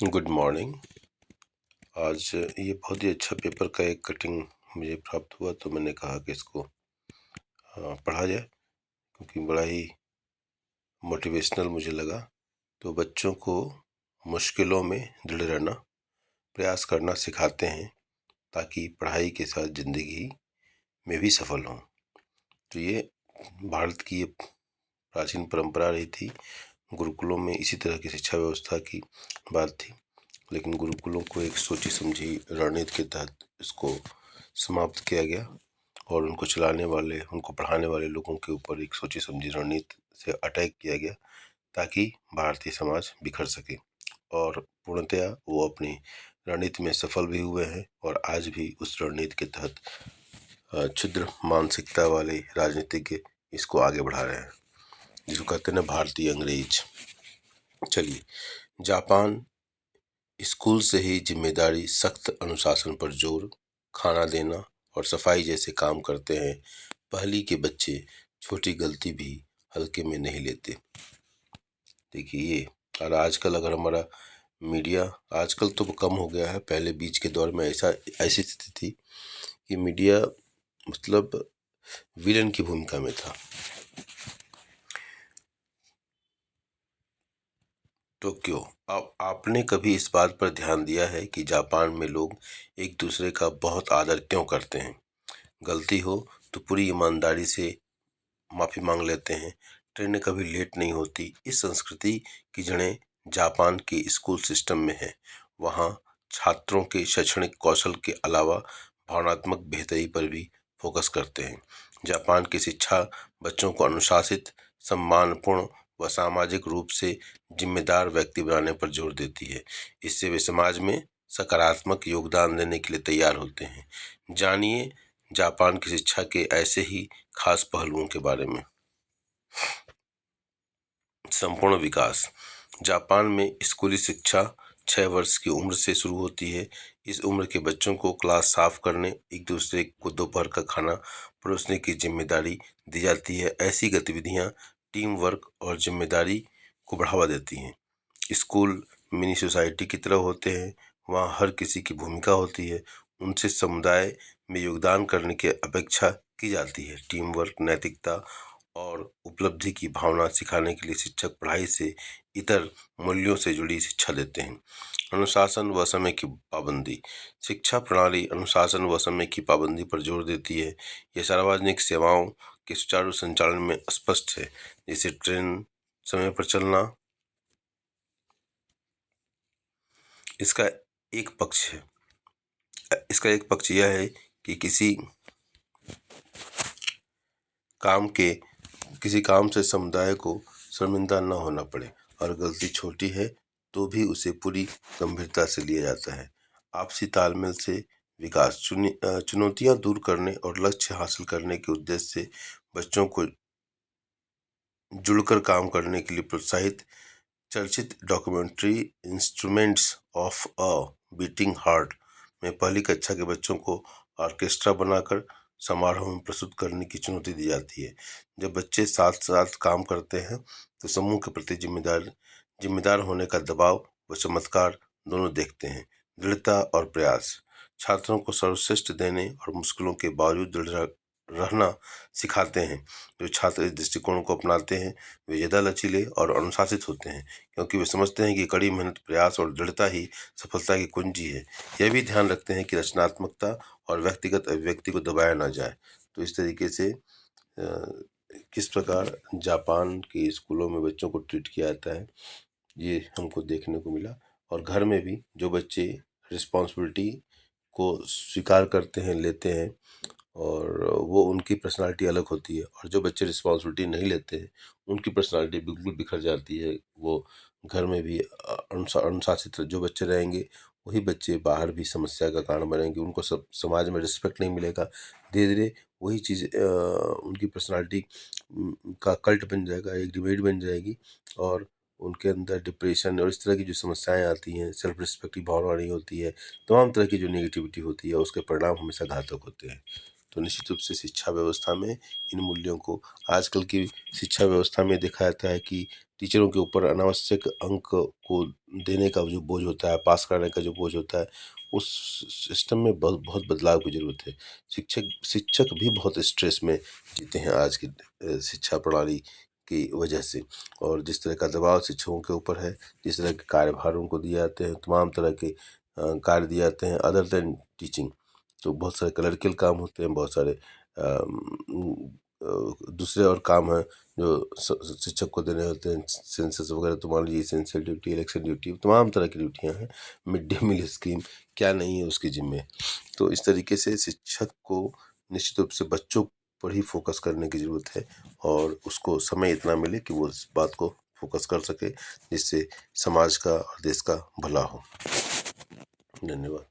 Good morning. आज ये बहुत ही अच्छा पेपर का एक कटिंग मुझे प्राप्त हुआ, तो मैंने कहा कि इसको पढ़ा जाए, क्योंकि बड़ा ही मोटिवेशनल मुझे लगा। तो बच्चों को मुश्किलों में दृढ़ रहना, प्रयास करना सिखाते हैं, ताकि पढ़ाई के साथ ज़िंदगी में भी सफल हों। तो ये भारत की ये प्राचीन परंपरा रही थी। गुरुकुलों में इसी तरह की शिक्षा व्यवस्था की बात थी, लेकिन गुरुकुलों को एक सोची समझी रणनीति के तहत इसको समाप्त किया गया और उनको चलाने वाले, उनको पढ़ाने वाले लोगों के ऊपर एक सोची समझी रणनीति से अटैक किया गया, ताकि भारतीय समाज बिखर सके। और पूर्णतया वो अपनी रणनीति में सफल भी हुए हैं, और आज भी उस रणनीति के तहत क्षुद्र मानसिकता वाले राजनीतिज्ञ इसको आगे बढ़ा रहे हैं, जिसको कहते हैं भारतीय अंग्रेज। चलिए, जापान स्कूल से ही जिम्मेदारी, सख्त अनुशासन पर जोर, खाना देना और सफाई जैसे काम करते हैं। पहली के बच्चे छोटी गलती भी हल्के में नहीं लेते। देखिए ये, और आजकल अगर हमारा मीडिया, आजकल तो कम हो गया है, पहले बीच के दौर में ऐसी स्थिति थी कि मीडिया मतलब विलन की भूमिका में था। तो क्यों, अब आपने कभी इस बात पर ध्यान दिया है कि जापान में लोग एक दूसरे का बहुत आदर क्यों करते हैं? गलती हो तो पूरी ईमानदारी से माफ़ी मांग लेते हैं। ट्रेनें कभी लेट नहीं होती। इस संस्कृति की जड़ें जापान के स्कूल सिस्टम में है। वहाँ छात्रों के शैक्षणिक कौशल के अलावा भावनात्मक बेहतरी पर भी फोकस करते हैं। जापान की शिक्षा बच्चों को अनुशासित, सम्मानपूर्ण व सामाजिक रूप से जिम्मेदार व्यक्ति बनाने पर जोर देती है। इससे वे समाज में सकारात्मक योगदान देने के लिए तैयार होते हैं। जानिए जापान की शिक्षा के ऐसे ही खास पहलुओं के बारे में। संपूर्ण विकास। जापान में स्कूली शिक्षा 6 वर्ष की उम्र से शुरू होती है। इस उम्र के बच्चों को क्लास साफ करने, एक दूसरे को दोपहर का खाना परोसने की जिम्मेदारी दी जाती है। ऐसी गतिविधियां टीम वर्क और जिम्मेदारी को बढ़ावा देती हैं। स्कूल मिनी सोसाइटी की तरह होते हैं। वहाँ हर किसी की भूमिका होती है। उनसे समुदाय में योगदान करने की अपेक्षा की जाती है। टीम वर्क, नैतिकता और उपलब्धि की भावना सिखाने के लिए शिक्षक पढ़ाई से इतर मूल्यों से जुड़ी शिक्षा देते हैं। अनुशासन व समय की पाबंदी। शिक्षा प्रणाली अनुशासन व समय की पाबंदी पर जोर देती है। यह सार्वजनिक सेवाओं के सुचारू संचालन में स्पष्ट है, जैसे ट्रेन समय पर चलना। इसका एक पक्ष यह है कि किसी काम से समुदाय को शर्मिंदा न होना पड़े, और गलती छोटी है तो भी उसे पूरी गंभीरता से लिया जाता है। आपसी तालमेल से विकास। चुनौतियां दूर करने और लक्ष्य हासिल करने के उद्देश्य से बच्चों को जुड़कर काम करने के लिए प्रोत्साहित। चर्चित documentary instruments of a beating heart में पहली कक्षा के बच्चों को ऑर्केस्ट्रा बनाकर समारोह में प्रस्तुत करने की चुनौती दी जाती है। जब बच्चे साथ साथ काम करते हैं तो समूह के प्रति जिम्मेदार होने का दबाव व चमत्कार दोनों देखते हैं। दृढ़ता और प्रयास। छात्रों को सर्वश्रेष्ठ देने और मुश्किलों के बावजूद दृढ़ रहना सिखाते हैं। जो छात्र इस दृष्टिकोण को अपनाते हैं वे ज़्यादा लचीले और अनुशासित होते हैं, क्योंकि वे समझते हैं कि कड़ी मेहनत, प्रयास और दृढ़ता ही सफलता की कुंजी है। यह भी ध्यान रखते हैं कि रचनात्मकता और व्यक्तिगत अभिव्यक्ति को दबाया ना जाए। तो इस तरीके से किस प्रकार जापान के स्कूलों में बच्चों को ट्रीट किया जाता है, ये हमको देखने को मिला। और घर में भी जो बच्चे रिस्पॉन्सिबिलिटी को स्वीकार करते हैं, लेते हैं, और वो उनकी पर्सनालिटी अलग होती है। और जो बच्चे रिस्पॉन्सिबिलिटी नहीं लेते हैं, उनकी पर्सनालिटी बिल्कुल बिखर जाती है। वो घर में भी अनुशासित जो बच्चे रहेंगे, वही बच्चे बाहर भी समस्या का कारण बनेंगे। उनको सब समाज में रिस्पेक्ट नहीं मिलेगा। धीरे धीरे वही चीज़ उनकी पर्सनालिटी का कल्ट बन जाएगा, एक डिबेट बन जाएगी, और उनके अंदर डिप्रेशन और इस तरह की जो समस्याएं आती हैं, सेल्फ रिस्पेक्ट की भावना नहीं होती है, तमाम तरह की जो नेगेटिविटी होती है, उसके परिणाम हमेशा घातक होते हैं। तो निश्चित रूप से शिक्षा व्यवस्था में इन मूल्यों को, आजकल की शिक्षा व्यवस्था में देखा जाता है कि टीचरों के ऊपर अनावश्यक अंक को देने का जो बोझ होता है, पास कराने का जो बोझ होता है, उस सिस्टम में बहुत बहुत बदलाव की ज़रूरत है। शिक्षक भी बहुत स्ट्रेस में जीते हैं आज की शिक्षा प्रणाली की वजह से। और जिस तरह का दबाव शिक्षकों के ऊपर है, जिस तरह के कार्यभार उनको दिए जाते हैं, तमाम तरह के कार्य दिए जाते हैं अदर देन टीचिंग। तो बहुत सारे क्लरिकल काम होते हैं, बहुत सारे दूसरे और काम हैं जो शिक्षक को देने होते हैं। सेंसस वगैरह तो मान लीजिए, एसेंशियल ड्यूटी, इलेक्शन ड्यूटी, तमाम तरह की ड्यूटियाँ हैं। मिड डे मील स्कीम क्या नहीं है उसके जिम्मे। तो इस तरीके से शिक्षक को निश्चित रूप से बच्चों पर ही फोकस करने की ज़रूरत है, और उसको समय इतना मिले कि वो इस बात को फोकस कर सके जिससे समाज का और देश का भला हो। धन्यवाद।